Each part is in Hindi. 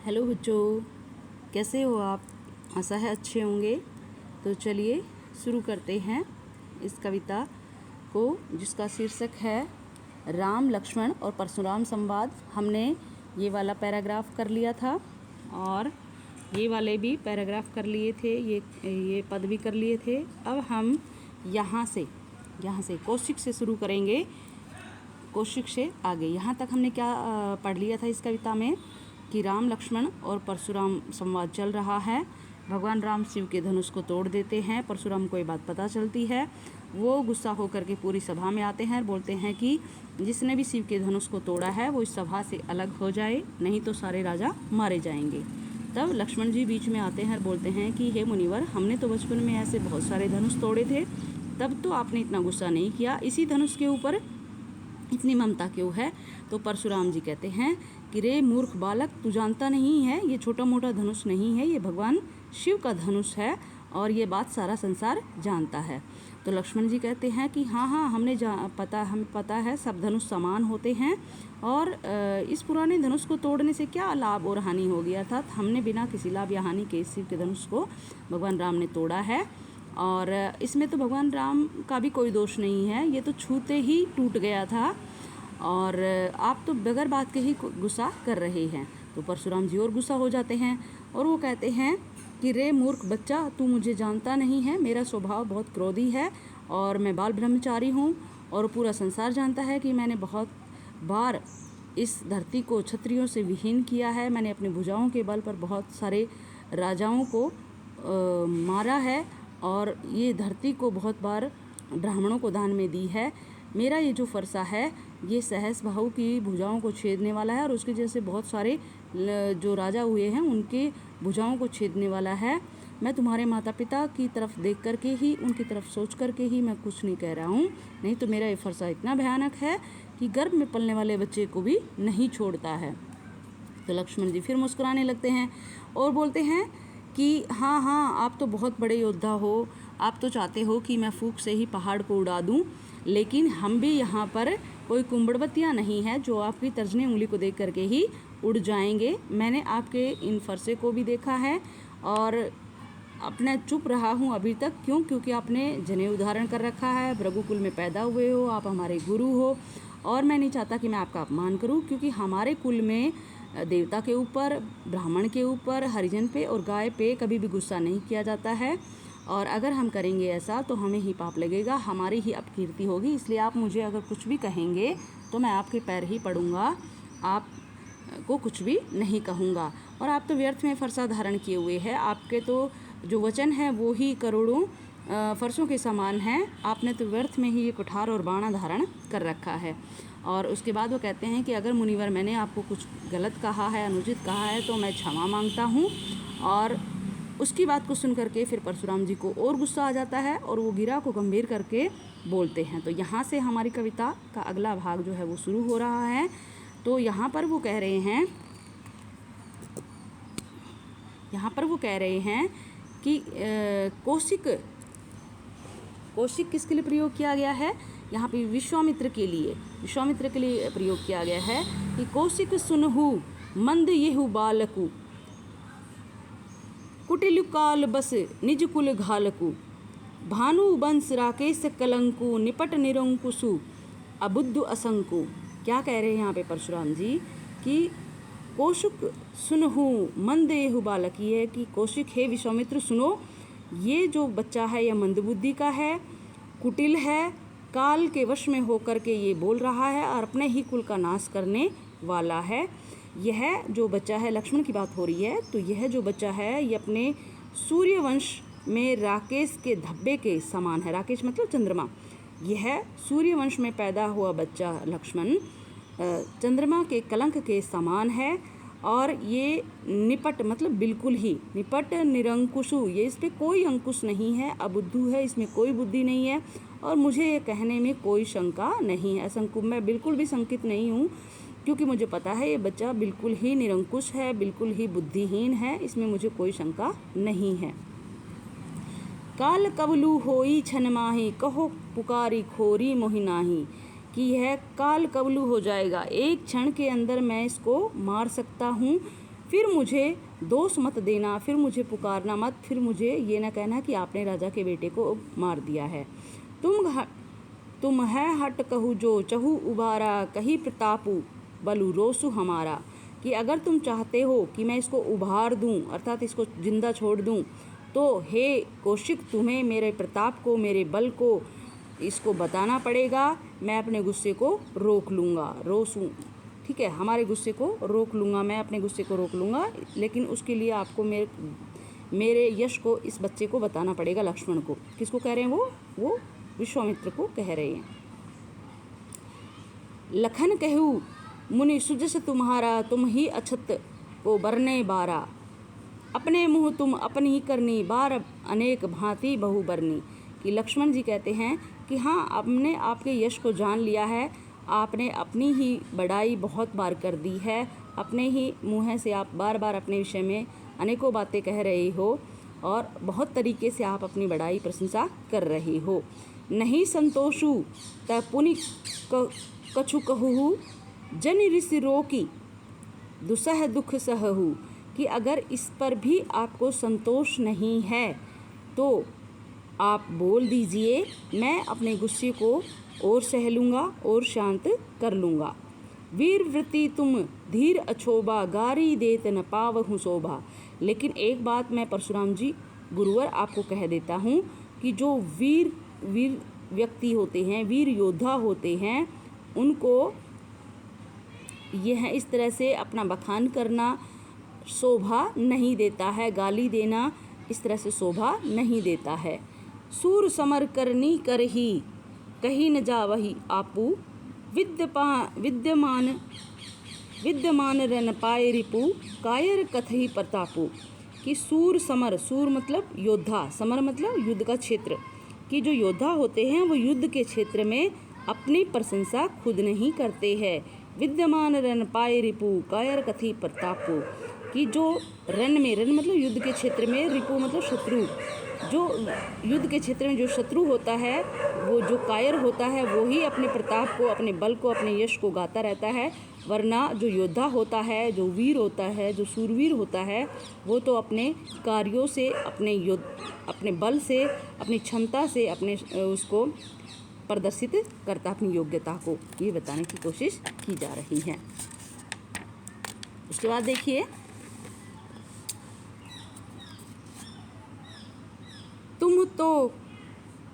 हेलो बच्चों, कैसे हो आप? आशा है अच्छे होंगे। तो चलिए शुरू करते हैं इस कविता को, जिसका शीर्षक है राम लक्ष्मण और परशुराम संवाद। हमने ये वाला पैराग्राफ कर लिया था और ये वाले भी पैराग्राफ कर लिए थे, ये पद भी कर लिए थे। अब हम यहाँ से कौशिक से शुरू करेंगे, कौशिक से आगे। यहाँ तक हमने क्या पढ़ लिया था इस कविता में कि राम लक्ष्मण और परशुराम संवाद चल रहा है। भगवान राम शिव के धनुष को तोड़ देते हैं। परशुराम को ये बात पता चलती है। वो गुस्सा होकर के पूरी सभा में आते हैं और बोलते हैं कि जिसने भी शिव के धनुष को तोड़ा है वो इस सभा से अलग हो जाए, नहीं तो सारे राजा मारे जाएंगे। तब लक्ष्मण जी बीच में आते हैं और बोलते हैं कि हे मुनिवर, हमने तो बचपन में ऐसे बहुत सारे धनुष तोड़े थे, तब तो आपने इतना गुस्सा नहीं किया, इसी धनुष के ऊपर इतनी ममता क्यों है? तो परशुराम जी कहते हैं कि रे मूर्ख बालक, तू जानता नहीं है ये छोटा मोटा धनुष नहीं है, ये भगवान शिव का धनुष है और ये बात सारा संसार जानता है। तो लक्ष्मण जी कहते हैं कि हाँ, हमें पता है सब धनुष समान होते हैं और इस पुराने धनुष को तोड़ने से क्या लाभ और हानि हो गया था। हमने बिना किसी लाभ या हानि के शिव के धनुष को भगवान राम ने तोड़ा है और इसमें तो भगवान राम का भी कोई दोष नहीं है, ये तो छूते ही टूट गया था और आप तो बगैर बात के ही गुस्सा कर रहे हैं। तो परशुराम जी और गुस्सा हो जाते हैं और वो कहते हैं कि रे मूर्ख बच्चा, तू मुझे जानता नहीं है, मेरा स्वभाव बहुत क्रोधी है और मैं बाल ब्रह्मचारी हूँ और पूरा संसार जानता है कि मैंने बहुत बार इस धरती को क्षत्रियों से विहीन किया है। मैंने अपनी भुजाओं के बल पर बहुत सारे राजाओं को मारा है और ये धरती को बहुत बार ब्राह्मणों को दान में दी है। मेरा ये जो फरसा है ये सहस बहू की भुजाओं को छेदने वाला है और उसके जैसे बहुत सारे जो राजा हुए हैं उनके भुजाओं को छेदने वाला है। मैं तुम्हारे माता पिता की तरफ देख करके ही, उनकी तरफ सोच करके ही मैं कुछ नहीं कह रहा हूँ, नहीं तो मेरा ये फरसा इतना भयानक है कि गर्भ में पलने वाले बच्चे को भी नहीं छोड़ता है। तो लक्ष्मण जी फिर मुस्कुराने लगते हैं और बोलते हैं कि हाँ, आप तो बहुत बड़े योद्धा हो, आप तो चाहते हो कि मैं फूंक से ही पहाड़ को उड़ा दूं, लेकिन हम भी यहाँ पर कोई कुंबड़बत्तियाँ नहीं है जो आपकी तर्जनी उंगली को देख करके ही उड़ जाएंगे। मैंने आपके इन फरसे को भी देखा है और अपना चुप रहा हूँ अभी तक। क्योंकि आपने जनेऊ धारण कर रखा है, भृगुकुल में पैदा हुए हो, आप हमारे गुरु हो और मैं नहीं चाहता कि मैं आपका अपमान करूँ, क्योंकि हमारे कुल में देवता के ऊपर, ब्राह्मण के ऊपर, हरिजन पे और गाय पे कभी भी गुस्सा नहीं किया जाता है और अगर हम करेंगे ऐसा तो हमें ही पाप लगेगा, हमारी ही अपकीर्ति होगी। इसलिए आप मुझे अगर कुछ भी कहेंगे तो मैं आपके पैर ही पड़ूंगा, आप को कुछ भी नहीं कहूँगा। और आप तो व्यर्थ में फरसा धारण किए हुए हैं, आपके तो जो वचन है वो ही करोड़ों फरसों के समान हैं, आपने तो व्यर्थ में ही ये कुठार और बाणा धारण कर रखा है। और उसके बाद वो कहते हैं कि अगर मुनिवर मैंने आपको कुछ गलत कहा है, अनुचित कहा है तो मैं क्षमा मांगता हूँ। और उसकी बात को सुन करके फिर परशुराम जी को और गुस्सा आ जाता है और वो गिरा को गंभीर करके बोलते हैं। तो यहाँ से हमारी कविता का अगला भाग जो है वो शुरू हो रहा है। तो यहाँ पर वो कह रहे हैं कि कौशिक किसके लिए प्रयोग किया गया है? यहाँ पे विश्वामित्र के लिए प्रयोग किया गया है कि कौशिक सुनहु मंद येहु बालकु, कुटिल काल बस निज कुल घालकु, भानु वंश राकेश कलंकु, निपट निरंकुशु अबुद्धु असंकु। क्या कह रहे हैं यहाँ पे परशुराम जी कि कौशिक सुनहु मंद येहु बालक, ये है कि कौशिक हे विश्वामित्र सुनो, ये जो बच्चा है यह मंदबुद्धि का है, कुटिल है, काल के वश में होकर के ये बोल रहा है और अपने ही कुल का नाश करने वाला है। यह जो बच्चा है, लक्ष्मण की बात हो रही है, तो यह जो बच्चा है ये अपने सूर्यवंश में राकेश के धब्बे के समान है। राकेश मतलब चंद्रमा। यह सूर्यवंश में पैदा हुआ बच्चा लक्ष्मण चंद्रमा के कलंक के समान है और ये निपट मतलब बिल्कुल ही, निपट निरंकुशु, ये इस पर कोई अंकुश नहीं है, अबुद्धू है, इसमें कोई बुद्धि नहीं है और मुझे ये कहने में कोई शंका नहीं है। मैं बिल्कुल भी शंकित नहीं हूँ, क्योंकि मुझे पता है ये बच्चा बिल्कुल ही निरंकुश है, बिल्कुल ही बुद्धिहीन है, इसमें मुझे कोई शंका नहीं है। काल कबलू होई छन माही, कहो पुकारी खोरी मोहि नाही, कि यह काल कबलू हो जाएगा, एक क्षण के अंदर मैं इसको मार सकता हूँ, फिर मुझे दोष मत देना, फिर मुझे पुकारना मत, फिर मुझे ये ना कहना कि आपने राजा के बेटे को मार दिया है। तुम है हट कहू जो चहु उबारा, कही प्रतापु बलु रोसु हमारा। कि अगर तुम चाहते हो कि मैं इसको उभार दूं, अर्थात इसको जिंदा छोड़ दूं, तो हे कौशिक तुम्हें मेरे प्रताप को, मेरे बल को इसको बताना पड़ेगा। मैं अपने गुस्से को रोक लूँगा, रोसू, ठीक है, हमारे गुस्से को रोक लूँगा, मैं अपने गुस्से को रोक लूँगा, लेकिन उसके लिए आपको मेरे यश को इस बच्चे को बताना पड़ेगा, लक्ष्मण को। किसको कह रहे हैं वो विश्वामित्र को कह रहे हैं। लखन कहू मुनि सुजस तुम्हारा, तुम ही अछत को बरने बारा, अपने मुँह तुम अपनी करनी, बार अनेक भांति बहु बरनी। कि लक्ष्मण जी कहते हैं कि हाँ, आपने आपके यश को जान लिया है, आपने अपनी ही बड़ाई बहुत बार कर दी है, अपने ही मुँह से आप बार बार अपने विषय में अनेकों बातें कह रहे हो और बहुत तरीके से आप अपनी बड़ाई प्रशंसा कर रहे हो। नहीं संतोषु त पुनि कछु कहूँ, जन ऋषि रोकी दुसह दुख सहहु। कि अगर इस पर भी आपको संतोष नहीं है तो आप बोल दीजिए, मैं अपने गुस्से को और सह लूँगा और शांत कर लूँगा। वीर वृत्ति तुम धीर अछोभा, गारी देत न पावहु शोभा। लेकिन एक बात मैं परशुराम जी गुरुवर आपको कह देता हूँ कि जो वीर व्यक्ति होते हैं, वीर योद्धा होते हैं, उनको यह इस तरह से अपना बखान करना शोभा नहीं देता है, गाली देना इस तरह से शोभा नहीं देता है। सूर समर करनी करही, कहीं न जावही आपू, विद्यमान रन पाए रिपु, कायर कथही प्रतापू। कि सूर समर, सूर मतलब योद्धा, समर मतलब युद्ध का क्षेत्र, कि जो योद्धा होते हैं वो युद्ध के क्षेत्र में अपनी प्रशंसा खुद नहीं करते हैं। विद्यमान रन पाए रिपु, कायर कथी प्रतापू। कि जो रन में, रन मतलब युद्ध के क्षेत्र में, रिपु मतलब शत्रु, जो युद्ध के क्षेत्र में जो शत्रु होता है, वो जो कायर होता है, वो ही अपने प्रताप को, अपने बल को, अपने यश को गाता रहता है। वरना जो योद्धा होता है, जो वीर होता है, जो सूरवीर होता है, वो तो अपने कार्यों से, अपने बल से, अपनी क्षमता से अपने उसको प्रदर्शित करता, अपनी योग्यता को, ये बताने की कोशिश की जा रही है। उसके बाद देखिए, तुम तो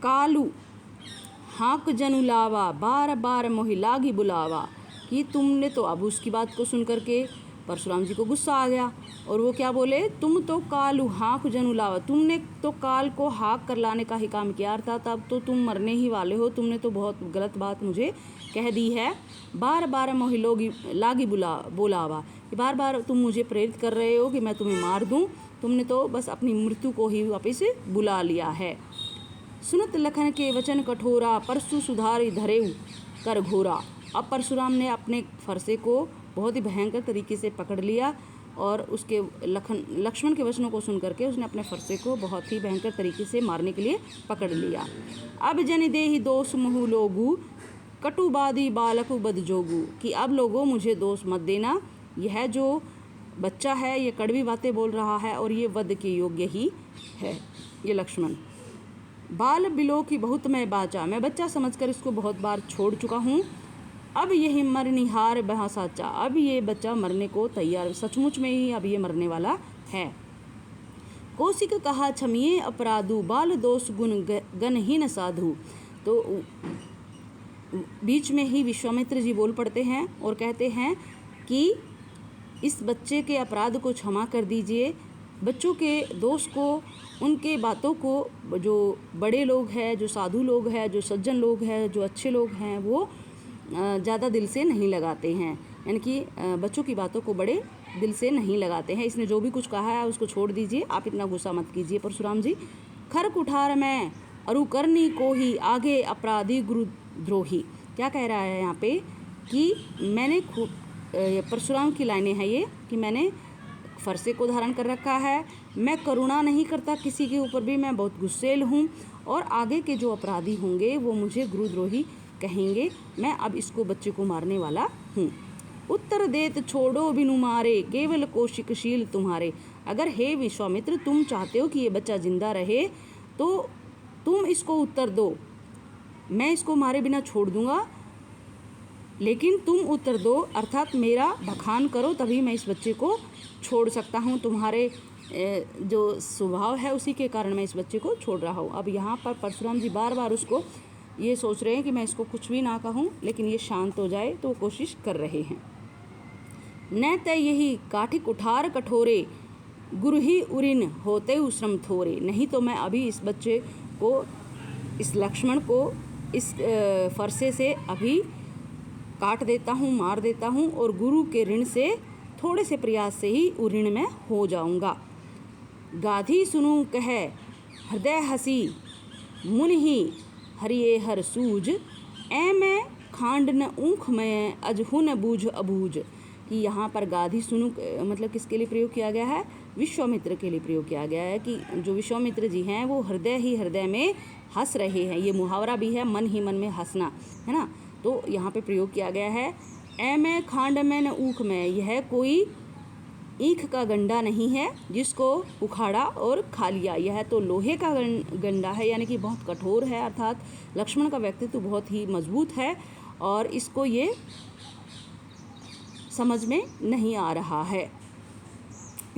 कालू हाँक जनु लावा, बार बार मोहि लागी बुलावा। कि तुमने तो, अब उसकी बात को सुन करके परशुराम जी को गुस्सा आ गया और वो क्या बोले, तुम तो कालू हाँक जनु लावा, तुमने तो काल को हाँक कर लाने का ही काम किया, अर्थात अब तो तुम मरने ही वाले हो, तुमने तो बहुत गलत बात मुझे कह दी है। बार बार मोहि लागी बोलावा, बार बार तुम मुझे प्रेरित कर रहे हो कि मैं तुम्हें मार दूं, तुमने तो बस अपनी मृत्यु को ही वापिस बुला लिया है। सुनत लखन के वचन कठोरा, परसु सुधारी धरेऊ कर घोरा। अब परशुराम ने अपने फरसे को बहुत ही भयंकर तरीके से पकड़ लिया और उसके लक्ष्मण के वचनों को सुन करके उसने अपने फरसे को बहुत ही भयंकर तरीके से मारने के लिए पकड़ लिया। अब जन देहि दोष महु लोगु, कटुबादी बालक बद जोगु। कि अब लोगों मुझे दोष मत देना, यह जो बच्चा है ये कड़वी बातें बोल रहा है और ये वध के योग्य ही है। ये लक्ष्मण, बाल बिलो की बहुत मैं बाचा, मैं बच्चा समझकर इसको बहुत बार छोड़ चुका हूँ, अब यही मरनिहार बहा साचा। अब ये बच्चा मरने को तैयार, सचमुच में ही अब ये मरने वाला है। कौशिक कहा क्षमिए अपराधु, बाल दोष गुण गणहीन साधु। तो बीच में ही विश्वामित्र जी बोल पड़ते हैं और कहते हैं कि इस बच्चे के अपराध को क्षमा कर दीजिए, बच्चों के दोष को, उनके बातों को जो बड़े लोग हैं, जो साधु लोग हैं, जो सज्जन लोग हैं, जो अच्छे लोग हैं, वो ज़्यादा दिल से नहीं लगाते हैं, यानी कि बच्चों की बातों को बड़े दिल से नहीं लगाते हैं। इसने जो भी कुछ कहा है उसको छोड़ दीजिए, आप इतना गुस्सा मत कीजिए परशुराम जी। खर कुठार मैं अरु करनी को ही, आगे अपराधी गुरुद्रोही। क्या कह रहा है यहाँ पे कि मैंने परशुराम की लाइनें हैं ये, कि मैंने फरसे को धारण कर रखा है, मैं करुणा नहीं करता किसी के ऊपर भी, मैं बहुत गुस्सेल हूँ और आगे के जो अपराधी होंगे वो मुझे गुरुद्रोही कहेंगे, मैं अब इसको बच्चे को मारने वाला हूँ। उत्तर देत छोड़ो बिनु मारे, केवल कौशिकशील तुम्हारे। अगर हे विश्वामित्र तुम चाहते हो कि ये बच्चा जिंदा रहे तो तुम इसको उत्तर दो, मैं इसको मारे बिना छोड़ दूंगा, लेकिन तुम उत्तर दो अर्थात मेरा बखान करो, तभी मैं इस बच्चे को छोड़ सकता हूँ। तुम्हारे जो स्वभाव है उसी के कारण मैं इस बच्चे को छोड़ रहा हूँ। अब यहाँ पर परशुराम जी बार बार उसको ये सोच रहे हैं कि मैं इसको कुछ भी ना कहूँ, लेकिन ये शांत हो जाए, तो वो कोशिश कर रहे हैं। न तय यही काठिक कुठार कठोरे, गुरु ही उरिन होते श्रम थोरे। नहीं तो मैं अभी इस बच्चे को, इस लक्ष्मण को इस फरसे से अभी काट देता हूँ, मार देता हूँ, और गुरु के ऋण से थोड़े से प्रयास से ही ऋण में हो जाऊँगा। गाधी सुनू कह हृदय हसी, मुन ही हरिये हर सूझ, ऐ मैं खांड न ऊख मैं अजहु न बूझ अबूझ। कि यहाँ पर गाधी सुनू मतलब किसके लिए प्रयोग किया गया है? विश्वामित्र के लिए प्रयोग किया गया है, कि जो विश्वामित्र जी हैं वो हृदय ही हृदय में हंस रहे हैं। ये मुहावरा भी है, मन ही मन में हंसना, है ना। तो यहाँ पे प्रयोग किया गया है ऐ मैं खांड में न ऊख में। यह कोई ईख का गंडा नहीं है जिसको उखाड़ा और खा लिया, यह तो लोहे का गंडा है, यानी कि बहुत कठोर है। अर्थात लक्ष्मण का व्यक्तित्व बहुत ही मजबूत है और इसको ये समझ में नहीं आ रहा है।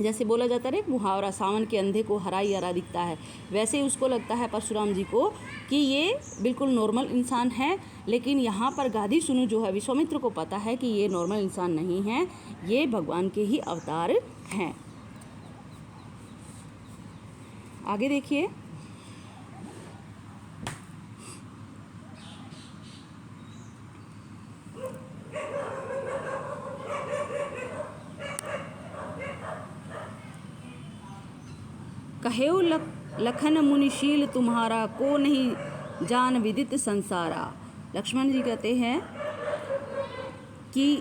जैसे बोला जाता है मुहावरा, सावन के अंधे को हरा ही हरा दिखता है, वैसे ही उसको लगता है परशुराम जी को कि ये बिल्कुल नॉर्मल इंसान है। लेकिन यहाँ पर गाधी सुनु जो है, विश्वामित्र को पता है कि ये नॉर्मल इंसान नहीं है, ये भगवान के ही अवतार हैं। आगे देखिए, कहेउ लखन मुनिशील तुम्हारा, को नहीं जान विदित संसारा। लक्ष्मण जी कहते हैं कि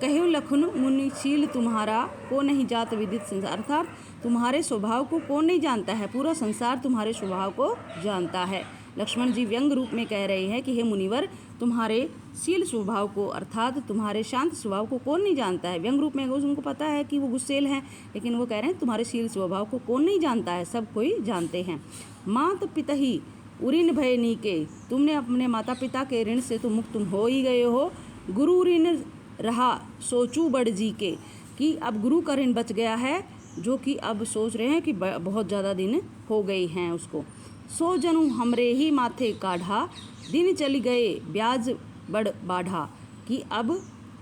कहेउ लखन मुनिशील तुम्हारा, को नहीं जात विदित संसार। अर्थात तुम्हारे स्वभाव को कौन नहीं जानता है, पूरा संसार तुम्हारे स्वभाव को जानता है। लक्ष्मण जी व्यंग रूप में कह रहे हैं कि हे मुनिवर, तुम्हारे शील स्वभाव को अर्थात तुम्हारे शांत स्वभाव को कौन नहीं जानता है। व्यंग रूप में उनको पता है कि वो गुस्सेल हैं, लेकिन वो कह रहे हैं तुम्हारे शील स्वभाव को कौन नहीं जानता है, सब कोई जानते हैं। मात पिता ही उऋण भय नीके, तुमने अपने माता पिता के ऋण से तो मुक्त हो ही गए हो। गुरु ऋण रहा सोचू बड़ जी के, कि अब गुरु का ऋण बच गया है, जो कि अब सोच रहे हैं कि बहुत ज़्यादा दिन हो गए हैं उसको। सो जनू हमरे ही माथे काढ़ा, दिन चली गए ब्याज बड़ बाढ़ा। कि अब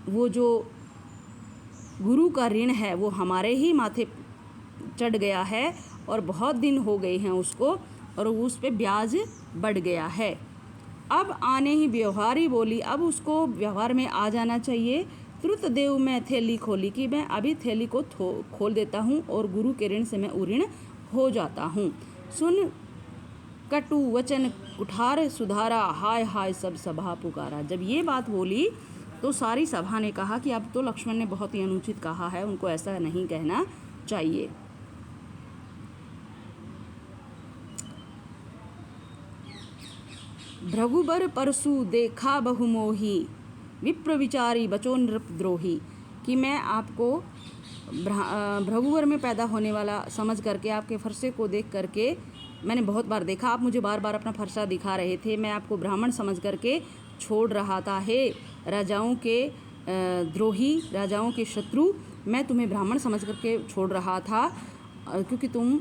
वो जो गुरु का ऋण है वो हमारे ही माथे चढ़ गया है और बहुत दिन हो गए हैं उसको, और उस पे ब्याज बढ़ गया है। अब आने ही व्यवहारी बोली, अब उसको व्यवहार में आ जाना चाहिए। तुरंत देव मैं थैली खोली, कि मैं अभी थैली को खोल देता हूँ और गुरु के ऋण से मैं उऋण हो जाता हूँ। सुन कटु वचन कुठार सुधारा, हाय हाय सब सभा पुकारा। जब ये बात बोली तो सारी सभा ने कहा कि अब तो लक्ष्मण ने बहुत ही अनुचित कहा है, उनको ऐसा नहीं कहना चाहिए। भृगुबर परसु देखा बहुमोही, विप्र विचारी बचो नृपद्रोही। कि मैं आपको भृगुवर में पैदा होने वाला समझ करके, आपके फरसे को देख करके मैंने बहुत बार देखा, आप मुझे बार बार अपना फरसा दिखा रहे थे, मैं आपको ब्राह्मण समझ करके छोड़ रहा था। हे राजाओं के द्रोही, राजाओं के शत्रु, मैं तुम्हें ब्राह्मण समझ करके छोड़ रहा था, क्योंकि तुम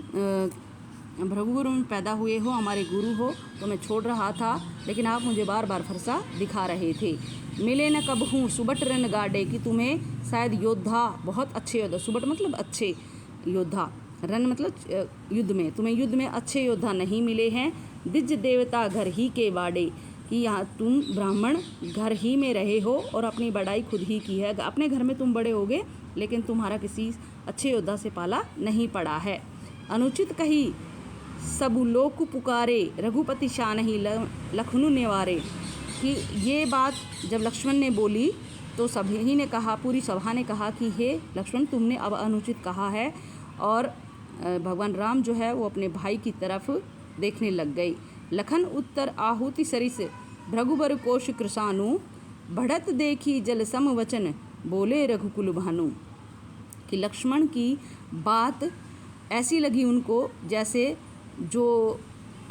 भृगुवर में पैदा हुए हो, हमारे गुरु हो, तो मैं छोड़ रहा था, लेकिन आप मुझे बार बार फरसा दिखा रहे थे। मिले न कब हूँ सुबट रन गाडे, कि तुम्हें शायद योद्धा, बहुत अच्छे योद्धा, सुबट मतलब अच्छे योद्धा, रन मतलब युद्ध में, तुम्हें युद्ध में अच्छे योद्धा नहीं मिले हैं। दिज देवता घर ही के बाड़े, कि यहाँ तुम ब्राह्मण घर ही में रहे हो और अपनी बड़ाई खुद ही की है। अपने घर में तुम बड़े होगे, लेकिन तुम्हारा किसी अच्छे योद्धा से पाला नहीं पड़ा है। अनुचित कही सबु लोक पुकारे, रघुपति शान ही लखनु निवारे। कि ये बात जब लक्ष्मण ने बोली तो सभी ने कहा, पूरी सभा ने कहा कि हे लक्ष्मण, तुमने अब अनुचित कहा है। और भगवान राम जो है वो अपने भाई की तरफ देखने लग गए। लखन उत्तर आहुति सरिस भृगुबर कोश कृशानु, बढ़त देखी जल सम वचन, बोले रघुकुल भानु। कि लक्ष्मण की बात ऐसी लगी उनको जैसे जो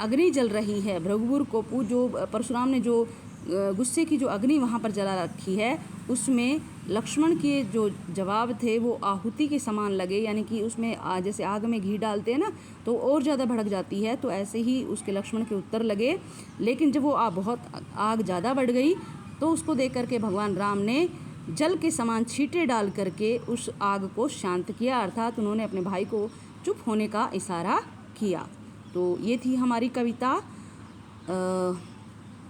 अग्नि जल रही है, भृगुपुर कोपु जो परशुराम ने जो गुस्से की जो अग्नि वहाँ पर जला रखी है, उसमें लक्ष्मण के जो जवाब थे वो आहुति के समान लगे, यानी कि उसमें जैसे आग में घी डालते हैं ना तो और ज़्यादा भड़क जाती है, तो ऐसे ही उसके लक्ष्मण के उत्तर लगे। लेकिन जब वो बहुत आग ज़्यादा बढ़ गई तो उसको देख करके भगवान राम ने जल के समान छींटे डाल करके उस आग को शांत किया, अर्थात उन्होंने अपने भाई को चुप होने का इशारा किया। तो ये थी हमारी कविता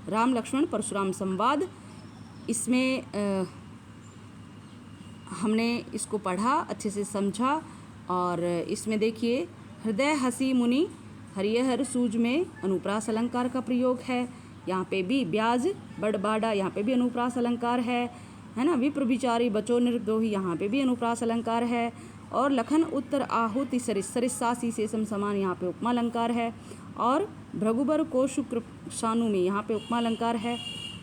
राम लक्ष्मण परशुराम संवाद। इसमें हमने इसको पढ़ा, अच्छे से समझा, और इसमें देखिए हृदय हसी मुनि हरिहर सूज में अनुप्रास अलंकार का प्रयोग है। यहाँ पे भी ब्याज बड़बाड़ा, यहाँ पे भी अनुप्रास अलंकार है ना। विप्र विचारी बचो निर्दोही, यहाँ पे भी अनुप्रास अलंकार है। और लखन उत्तर आहुति सरिस, सरिस सासी से समान, यहाँ पे उपमा अलंकार है। और भृगुबर को शुक्र शानु में यहाँ पे उपमा अलंकार है।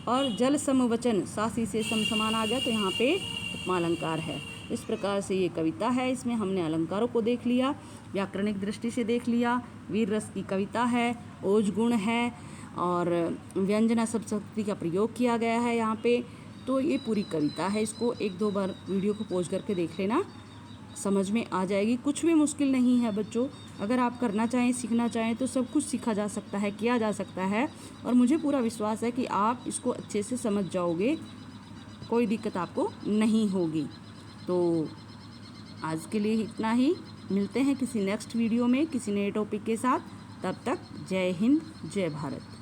और जल समवचन सासी से समान आ गया तो यहाँ पे उपमा अलंकार है। इस प्रकार से ये कविता है, इसमें हमने अलंकारों को देख लिया, व्याकरणिक दृष्टि से देख लिया। वीर रस की कविता है, ओज गुण है और व्यंजना शब्द का प्रयोग किया गया है यहाँ पे। तो ये पूरी कविता है, इसको 1-2 बार वीडियो को पॉज करके देख लेना, समझ में आ जाएगी। कुछ भी मुश्किल नहीं है बच्चों, अगर आप करना चाहें, सीखना चाहें तो सब कुछ सीखा जा सकता है, किया जा सकता है। और मुझे पूरा विश्वास है कि आप इसको अच्छे से समझ जाओगे, कोई दिक्कत आपको नहीं होगी। तो आज के लिए इतना ही, मिलते हैं किसी नेक्स्ट वीडियो में किसी नए टॉपिक के साथ। तब तक जय हिंद, जय भारत।